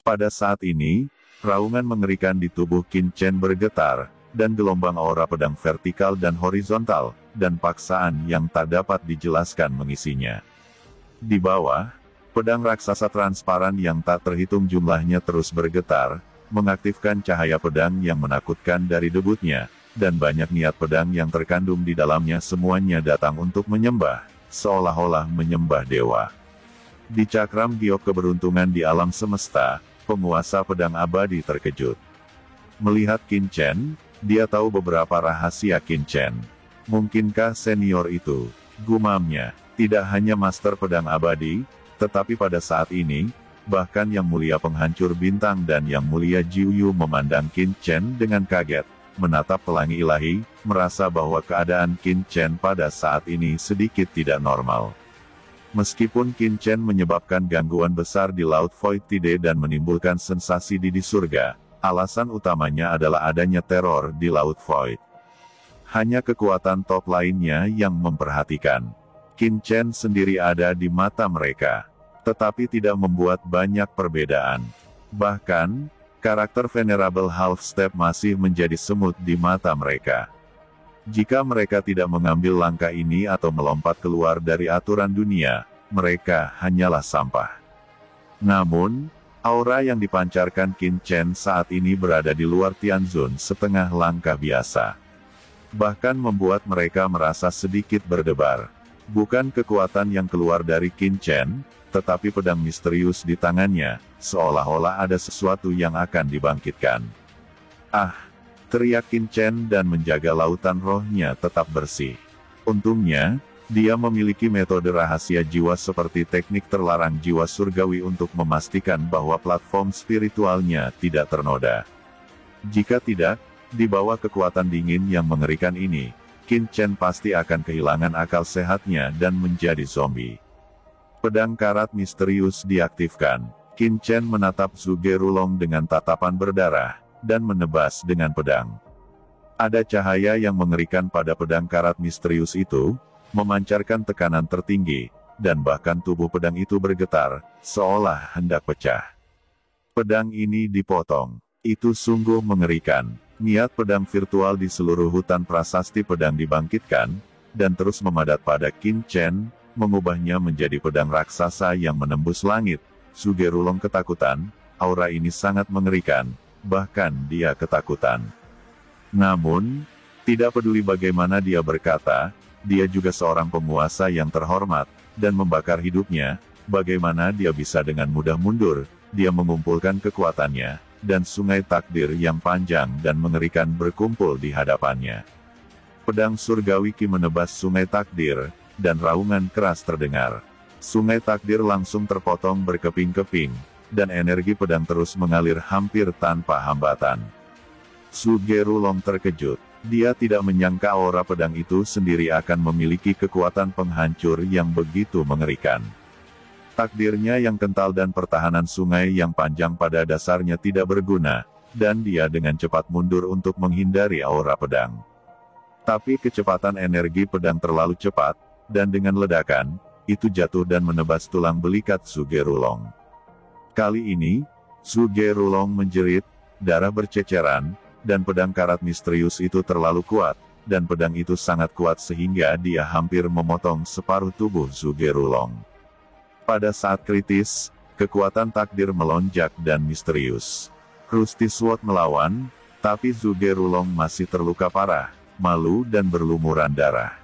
Pada saat ini, raungan mengerikan di tubuh Qin Chen bergetar, dan gelombang aura pedang vertikal dan horizontal, dan paksaan yang tak dapat dijelaskan mengisinya. Di bawah, pedang raksasa transparan yang tak terhitung jumlahnya terus bergetar, mengaktifkan cahaya pedang yang menakutkan dari debutnya, dan banyak niat pedang yang terkandung di dalamnya semuanya datang untuk menyembah, seolah-olah menyembah dewa. Di cakram giok keberuntungan di alam semesta, penguasa pedang abadi terkejut. Melihat Qin Chen, dia tahu beberapa rahasia Qin Chen. Mungkinkah senior itu, gumamnya, tidak hanya master pedang abadi, tetapi pada saat ini, bahkan yang mulia penghancur bintang dan yang mulia Jiuyu memandang Qin Chen dengan kaget, menatap pelangi ilahi, merasa bahwa keadaan Qin Chen pada saat ini sedikit tidak normal. Meskipun Qin Chen menyebabkan gangguan besar di Laut Void Tide dan menimbulkan sensasi di surga, alasan utamanya adalah adanya teror di Laut Void. Hanya kekuatan top lainnya yang memperhatikan. Qin Chen sendiri ada di mata mereka, tetapi tidak membuat banyak perbedaan. Bahkan, karakter Venerable Half Step masih menjadi semut di mata mereka. Jika mereka tidak mengambil langkah ini atau melompat keluar dari aturan dunia, mereka hanyalah sampah. Namun, aura yang dipancarkan Qin Chen saat ini berada di luar Tianzun setengah langkah biasa. Bahkan membuat mereka merasa sedikit berdebar. Bukan kekuatan yang keluar dari Qin Chen, tetapi pedang misterius di tangannya, seolah-olah ada sesuatu yang akan dibangkitkan. Ah! Teriak Qin Chen dan menjaga lautan rohnya tetap bersih. Untungnya, dia memiliki metode rahasia jiwa seperti teknik terlarang jiwa surgawi untuk memastikan bahwa platform spiritualnya tidak ternoda. Jika tidak, di bawah kekuatan dingin yang mengerikan ini, Qin Chen pasti akan kehilangan akal sehatnya dan menjadi zombie. Pedang karat misterius diaktifkan. Qin Chen menatap Zhuge Rulong dengan tatapan berdarah, dan menebas dengan pedang. Ada cahaya yang mengerikan pada pedang karat misterius itu, memancarkan tekanan tertinggi, dan bahkan tubuh pedang itu bergetar, seolah hendak pecah. Pedang ini dipotong. Itu sungguh mengerikan. Niat pedang virtual di seluruh hutan prasasti pedang dibangkitkan, dan terus memadat pada Qin Chen, mengubahnya menjadi pedang raksasa yang menembus langit. Zhuge Rulong ketakutan, aura ini sangat mengerikan. Bahkan dia ketakutan. Namun, tidak peduli bagaimana dia berkata, dia juga seorang penguasa yang terhormat, dan membakar hidupnya, bagaimana dia bisa dengan mudah mundur, dia mengumpulkan kekuatannya, dan sungai takdir yang panjang dan mengerikan berkumpul di hadapannya. Pedang surgawi Qi menebas sungai takdir, dan raungan keras terdengar. Sungai takdir langsung terpotong berkeping-keping, dan energi pedang terus mengalir hampir tanpa hambatan. Zhuge Rulong terkejut. Dia tidak menyangka aura pedang itu sendiri akan memiliki kekuatan penghancur yang begitu mengerikan. Takdirnya yang kental dan pertahanan sungai yang panjang pada dasarnya tidak berguna, dan dia dengan cepat mundur untuk menghindari aura pedang. Tapi kecepatan energi pedang terlalu cepat, dan dengan ledakan, itu jatuh dan menebas tulang belikat Zhuge Rulong. Kali ini, Zhuge Rulong menjerit, darah berceceran, dan pedang karat misterius itu terlalu kuat, dan pedang itu sangat kuat sehingga dia hampir memotong separuh tubuh Zhuge Rulong. Pada saat kritis, kekuatan takdir melonjak dan misterius. Rusty Sword melawan, tapi Zhuge Rulong masih terluka parah, malu dan berlumuran darah.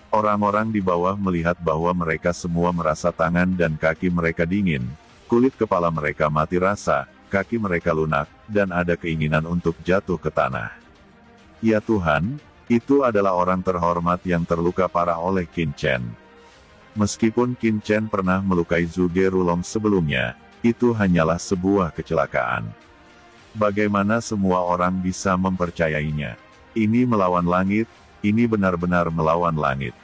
Orang-orang di bawah melihat bahwa mereka semua merasa tangan dan kaki mereka dingin. Kulit kepala mereka mati rasa, kaki mereka lunak, dan ada keinginan untuk jatuh ke tanah. Ya Tuhan, itu adalah orang terhormat yang terluka parah oleh Qin Chen. Meskipun Qin Chen pernah melukai Zhuge Rulong sebelumnya, itu hanyalah sebuah kecelakaan. Bagaimana semua orang bisa mempercayainya? Ini melawan langit, ini benar-benar melawan langit.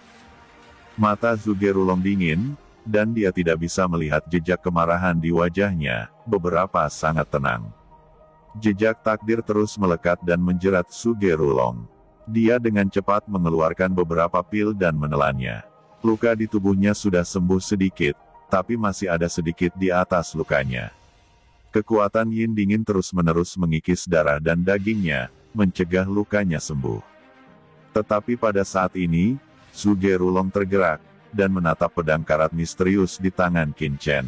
Mata Zhuge Rulong dingin, dan dia tidak bisa melihat jejak kemarahan di wajahnya, beberapa sangat tenang. Jejak takdir terus melekat dan menjerat Zhuge Rulong. Dia dengan cepat mengeluarkan beberapa pil dan menelannya. Luka di tubuhnya sudah sembuh sedikit, tapi masih ada sedikit di atas lukanya. Kekuatan yin dingin terus-menerus mengikis darah dan dagingnya, mencegah lukanya sembuh. Tetapi pada saat ini, Zhuge Rulong tergerak, dan menatap pedang karat misterius di tangan Qin Chen.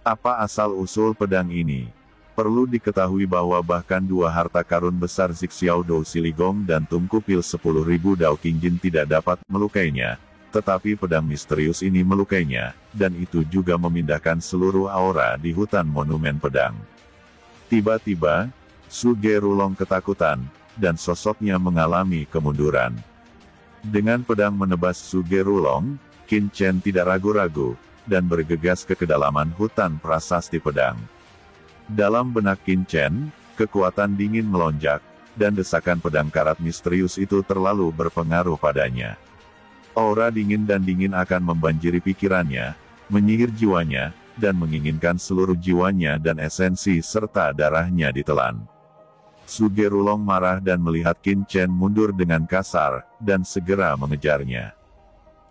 Apa asal-usul pedang ini? Perlu diketahui bahwa bahkan dua harta karun besar Zixiao Dou Siligong dan Tungku Pil 10.000 Dao Qingjin tidak dapat melukainya, tetapi pedang misterius ini melukainya, dan itu juga memindahkan seluruh aura di hutan monumen pedang. Tiba-tiba, Zhuge Rulong ketakutan, dan sosoknya mengalami kemunduran. Dengan pedang menebas Zhuge Rulong, Qin Chen tidak ragu-ragu, dan bergegas ke kedalaman hutan prasasti pedang. Dalam benak Qin Chen, kekuatan dingin melonjak, dan desakan pedang karat misterius itu terlalu berpengaruh padanya. Aura dingin dan dingin akan membanjiri pikirannya, menyihir jiwanya, dan menginginkan seluruh jiwanya dan esensi serta darahnya ditelan. Zhuge Rulong marah dan melihat Qin Chen mundur dengan kasar, dan segera mengejarnya.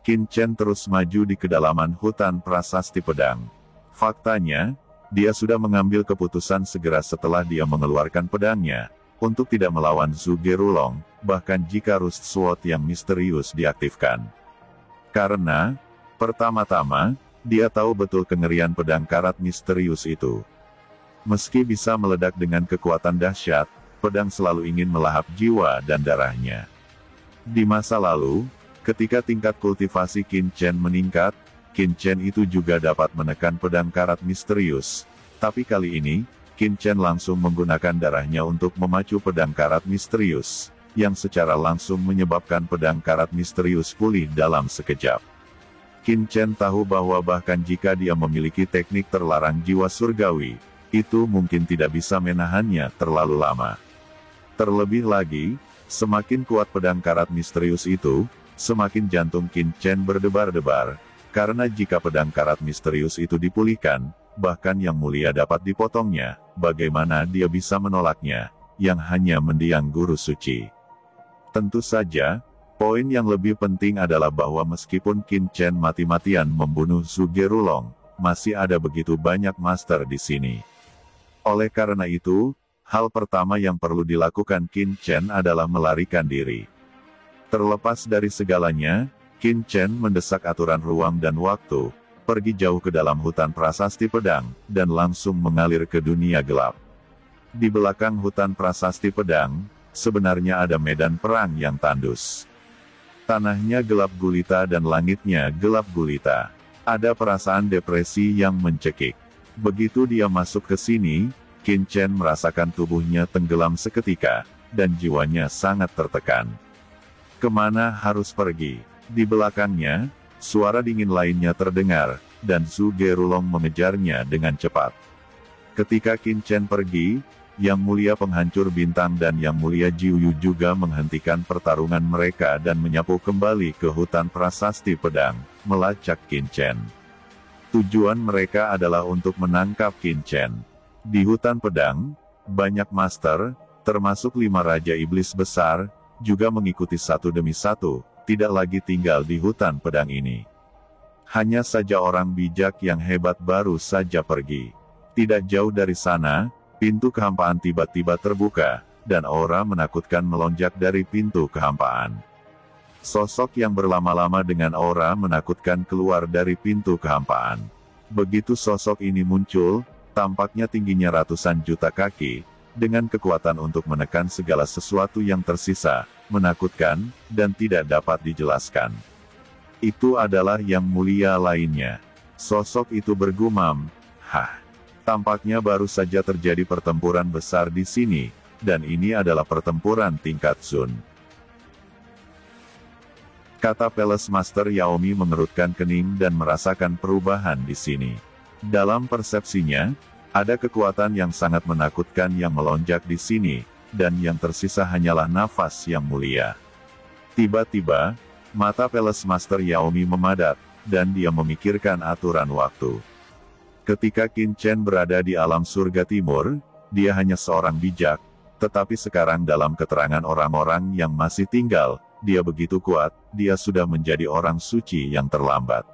Qin Chen terus maju di kedalaman hutan prasasti pedang. Faktanya, dia sudah mengambil keputusan segera setelah dia mengeluarkan pedangnya, untuk tidak melawan Zhuge Rulong, bahkan jika Rust Sword yang misterius diaktifkan. Karena, pertama-tama, dia tahu betul kengerian pedang karat misterius itu. Meski bisa meledak dengan kekuatan dahsyat, pedang selalu ingin melahap jiwa dan darahnya. Di masa lalu, ketika tingkat kultivasi Qin Chen meningkat, Qin Chen itu juga dapat menekan pedang karat misterius. Tapi kali ini, Qin Chen langsung menggunakan darahnya untuk memacu pedang karat misterius, yang secara langsung menyebabkan pedang karat misterius pulih dalam sekejap. Qin Chen tahu bahwa bahkan jika dia memiliki teknik terlarang jiwa surgawi, itu mungkin tidak bisa menahannya terlalu lama. Terlebih lagi, semakin kuat pedang karat misterius itu, semakin jantung Qin Chen berdebar-debar, karena jika pedang karat misterius itu dipulihkan, bahkan yang mulia dapat dipotongnya, bagaimana dia bisa menolaknya, yang hanya mendiang guru suci. Tentu saja, poin yang lebih penting adalah bahwa meskipun Qin Chen mati-matian membunuh Zhuge Rulong, masih ada begitu banyak master di sini. Oleh karena itu, hal pertama yang perlu dilakukan Qin Chen adalah melarikan diri. Terlepas dari segalanya, Qin Chen mendesak aturan ruang dan waktu, pergi jauh ke dalam hutan prasasti pedang, dan langsung mengalir ke dunia gelap. Di belakang hutan prasasti pedang, sebenarnya ada medan perang yang tandus. Tanahnya gelap gulita dan langitnya gelap gulita. Ada perasaan depresi yang mencekik. Begitu dia masuk ke sini, Qin Chen merasakan tubuhnya tenggelam seketika, dan jiwanya sangat tertekan. Kemana harus pergi? Di belakangnya, suara dingin lainnya terdengar, dan Zhuge Rulong mengejarnya dengan cepat. Ketika Qin Chen pergi, Yang Mulia Penghancur Bintang dan Yang Mulia Jiuyu juga menghentikan pertarungan mereka dan menyapu kembali ke hutan prasasti pedang, melacak Qin Chen. Tujuan mereka adalah untuk menangkap Qin Chen. Di hutan pedang, banyak master, termasuk 5 Raja Iblis besar, juga mengikuti satu demi satu, tidak lagi tinggal di hutan pedang ini. Hanya saja orang bijak yang hebat baru saja pergi. Tidak jauh dari sana, pintu kehampaan tiba-tiba terbuka, dan aura menakutkan melonjak dari pintu kehampaan. Sosok yang berlama-lama dengan aura menakutkan keluar dari pintu kehampaan. Begitu sosok ini muncul, tampaknya tingginya ratusan juta kaki, dengan kekuatan untuk menekan segala sesuatu yang tersisa, menakutkan, dan tidak dapat dijelaskan. Itu adalah Yang Mulia lainnya. Sosok itu bergumam, "Hah, tampaknya baru saja terjadi pertempuran besar di sini, dan ini adalah pertempuran tingkat Sun." Kata Palace Master Yaomi mengerutkan kening dan merasakan perubahan di sini. Dalam persepsinya, ada kekuatan yang sangat menakutkan yang melonjak di sini, dan yang tersisa hanyalah nafas yang mulia. Tiba-tiba, mata Palace Master Yaomi memadat, dan dia memikirkan aturan waktu. Ketika Qin Chen berada di alam surga timur, dia hanya seorang bijak, tetapi sekarang dalam keterangan orang-orang yang masih tinggal, dia begitu kuat, dia sudah menjadi orang suci yang terlambat.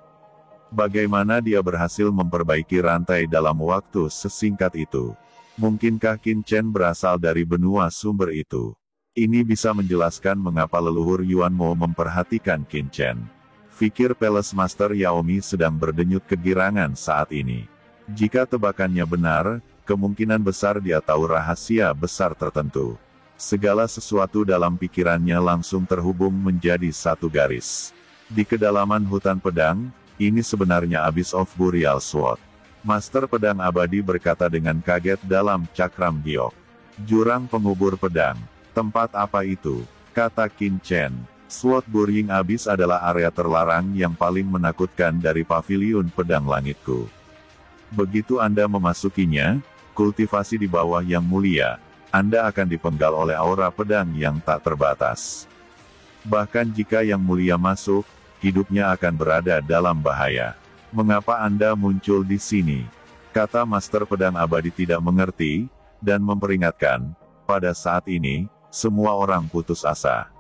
Bagaimana dia berhasil memperbaiki rantai dalam waktu sesingkat itu? Mungkinkah Qin Chen berasal dari benua sumber itu? Ini bisa menjelaskan mengapa leluhur Yuan Mo memperhatikan Qin Chen. Fikir Palace Master Yaomi sedang berdenyut kegirangan saat ini. Jika tebakannya benar, kemungkinan besar dia tahu rahasia besar tertentu. Segala sesuatu dalam pikirannya langsung terhubung menjadi satu garis. Di kedalaman hutan pedang, ini sebenarnya Abyss of Burial Sword. Master Pedang Abadi berkata dengan kaget dalam cakram giok. Jurang pengubur pedang. Tempat apa itu? Kata Qin Chen. Sword Burying Abyss adalah area terlarang yang paling menakutkan dari paviliun pedang langitku. Begitu Anda memasukinya, kultivasi di bawah yang mulia, Anda akan dipenggal oleh aura pedang yang tak terbatas. Bahkan jika yang mulia masuk, hidupnya akan berada dalam bahaya. Mengapa Anda muncul di sini? Kata Master Pedang Abadi tidak mengerti, dan memperingatkan, pada saat ini, semua orang putus asa.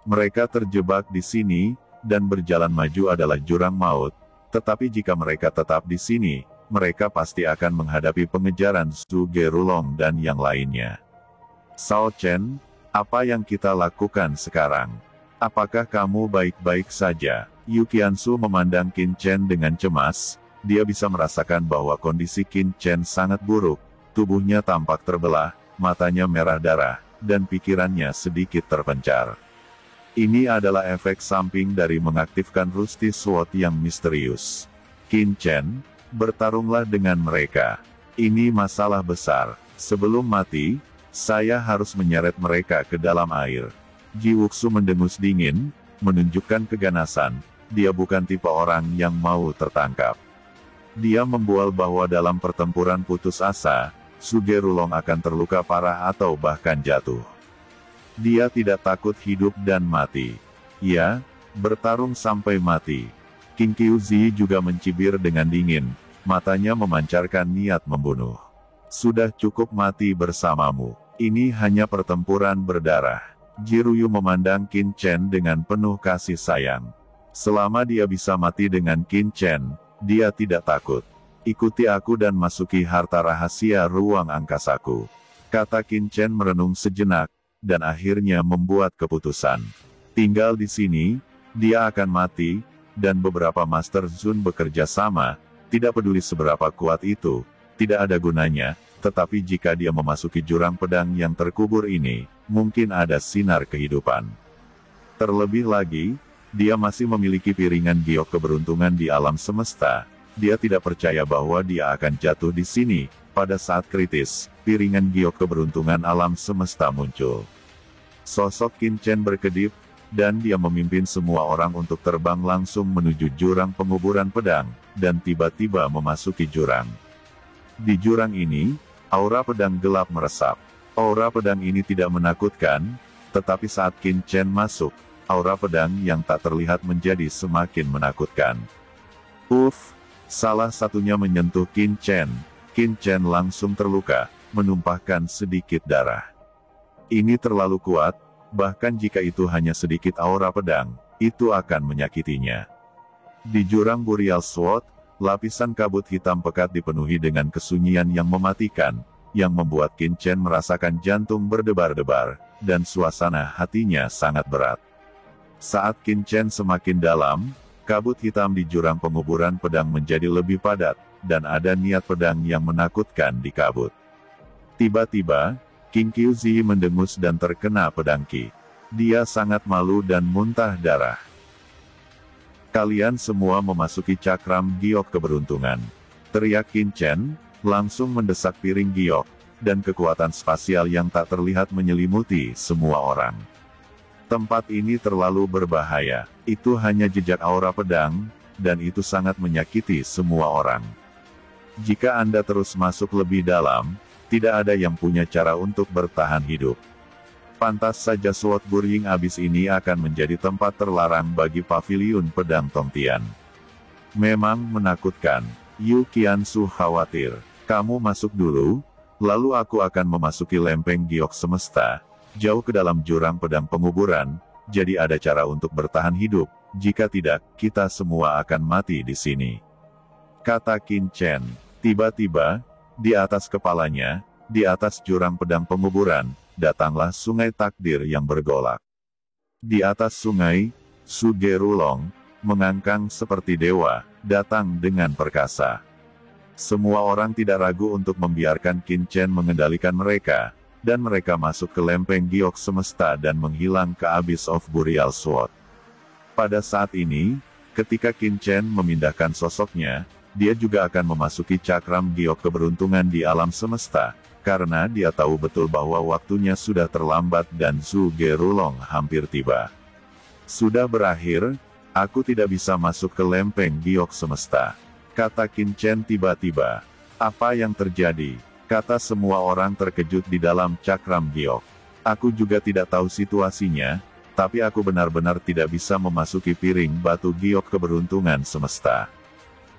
Mereka terjebak di sini, dan berjalan maju adalah jurang maut, tetapi jika mereka tetap di sini, mereka pasti akan menghadapi pengejaran Su Gerulong dan yang lainnya. Sao Chen, apa yang kita lakukan sekarang? Apakah kamu baik-baik saja? Yu Qiansu memandang Qin Chen dengan cemas, dia bisa merasakan bahwa kondisi Qin Chen sangat buruk, tubuhnya tampak terbelah, matanya merah darah, dan pikirannya sedikit terpencar. Ini adalah efek samping dari mengaktifkan Rusty Sword yang misterius. Qin Chen, bertarunglah dengan mereka. Ini masalah besar. Sebelum mati, saya harus menyeret mereka ke dalam air. Ji Wuxu mendengus dingin, menunjukkan keganasan. Dia bukan tipe orang yang mau tertangkap. Dia membual bahwa dalam pertempuran putus asa, Su Gerulong akan terluka parah atau bahkan jatuh. Dia tidak takut hidup dan mati. Ya, bertarung sampai mati. Qin Qiuzi juga mencibir dengan dingin, matanya memancarkan niat membunuh. Sudah cukup mati bersamamu. Ini hanya pertempuran berdarah. Ji Ruyu memandang Qin Chen dengan penuh kasih sayang. Selama dia bisa mati dengan Qin Chen, dia tidak takut. Ikuti aku dan masuki harta rahasia ruang angkasaku. Kata Qin Chen merenung sejenak, dan akhirnya membuat keputusan. Tinggal di sini, dia akan mati, dan beberapa Master Zun bekerja sama, tidak peduli seberapa kuat itu, tidak ada gunanya, tetapi jika dia memasuki jurang pedang yang terkubur ini, mungkin ada sinar kehidupan. Terlebih lagi, dia masih memiliki piringan giok keberuntungan di alam semesta. Dia tidak percaya bahwa dia akan jatuh di sini. Pada saat kritis, piringan giok keberuntungan alam semesta muncul. Sosok Qin Chen berkedip, dan dia memimpin semua orang untuk terbang langsung menuju jurang penguburan pedang, dan tiba-tiba memasuki jurang. Di jurang ini, aura pedang gelap meresap. Aura pedang ini tidak menakutkan, tetapi saat Qin Chen masuk, aura pedang yang tak terlihat menjadi semakin menakutkan. Salah satunya menyentuh Qin Chen. Qin Chen langsung terluka, menumpahkan sedikit darah. Ini terlalu kuat, bahkan jika itu hanya sedikit aura pedang, itu akan menyakitinya. Di jurang Burial Sword, lapisan kabut hitam pekat dipenuhi dengan kesunyian yang mematikan, yang membuat Qin Chen merasakan jantung berdebar-debar, dan suasana hatinya sangat berat. Saat Qin Chen semakin dalam, kabut hitam di jurang penguburan pedang menjadi lebih padat, dan ada niat pedang yang menakutkan di kabut. Tiba-tiba, Qin Qiuzi mendengus dan terkena pedang Qi. Dia sangat malu dan muntah darah. Kalian semua memasuki cakram giok keberuntungan. Teriak Qin Chen, langsung mendesak piring giok, dan kekuatan spasial yang tak terlihat menyelimuti semua orang. Tempat ini terlalu berbahaya. Itu hanya jejak aura pedang, dan itu sangat menyakiti semua orang. Jika Anda terus masuk lebih dalam, tidak ada yang punya cara untuk bertahan hidup. Pantas saja Sword Burying Abyss ini akan menjadi tempat terlarang bagi paviliun pedang Tongtian. Memang menakutkan. Yu Qiansu khawatir. Kamu masuk dulu, lalu aku akan memasuki lempeng giok semesta, jauh ke dalam jurang pedang penguburan, jadi ada cara untuk bertahan hidup, jika tidak, kita semua akan mati di sini. Kata Qin Chen. Tiba-tiba, di atas kepalanya, di atas jurang pedang penguburan, datanglah sungai takdir yang bergolak. Di atas sungai, Su Gerulong, mengangkang seperti dewa, datang dengan perkasa. Semua orang tidak ragu untuk membiarkan Qin Chen mengendalikan mereka, dan mereka masuk ke lempeng giok semesta dan menghilang ke Abyss of Burial Sword. Pada saat ini, ketika Qin Chen memindahkan sosoknya, dia juga akan memasuki cakram giok keberuntungan di alam semesta, karena dia tahu betul bahwa waktunya sudah terlambat dan Su Gerulong hampir tiba. Sudah berakhir, aku tidak bisa masuk ke lempeng giok semesta. Kata Qin Chen tiba-tiba. Apa yang terjadi? Kata semua orang terkejut di dalam cakram giok. Aku juga tidak tahu situasinya, tapi aku benar-benar tidak bisa memasuki piring batu giok keberuntungan semesta.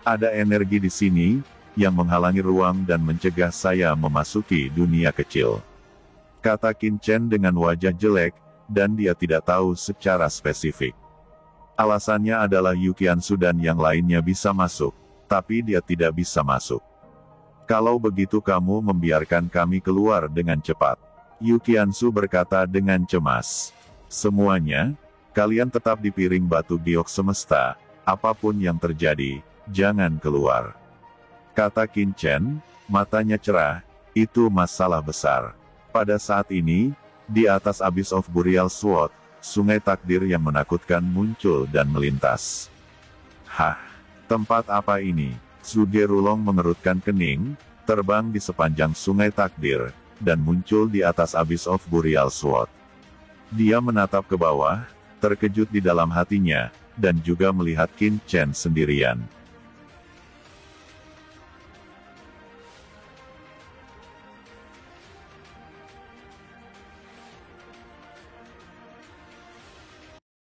Ada energi di sini, yang menghalangi ruang dan mencegah saya memasuki dunia kecil. Kata Qin Chen dengan wajah jelek, dan dia tidak tahu secara spesifik. Alasannya adalah Yu Qiansu dan yang lainnya bisa masuk, tapi dia tidak bisa masuk. Kalau begitu kamu membiarkan kami keluar dengan cepat. Yu Qiansu berkata dengan cemas. Semuanya, kalian tetap di piring batu giok semesta, apapun yang terjadi, jangan keluar. Kata Qin Chen, matanya cerah, itu masalah besar. Pada saat ini, di atas Abyss of Burial Sword, sungai takdir yang menakutkan muncul dan melintas. Hah, tempat apa ini? Su Gerulong mengerutkan kening, terbang di sepanjang sungai takdir, dan muncul di atas Abyss of Burial Sword. Dia menatap ke bawah, terkejut di dalam hatinya, dan juga melihat Qin Chen sendirian.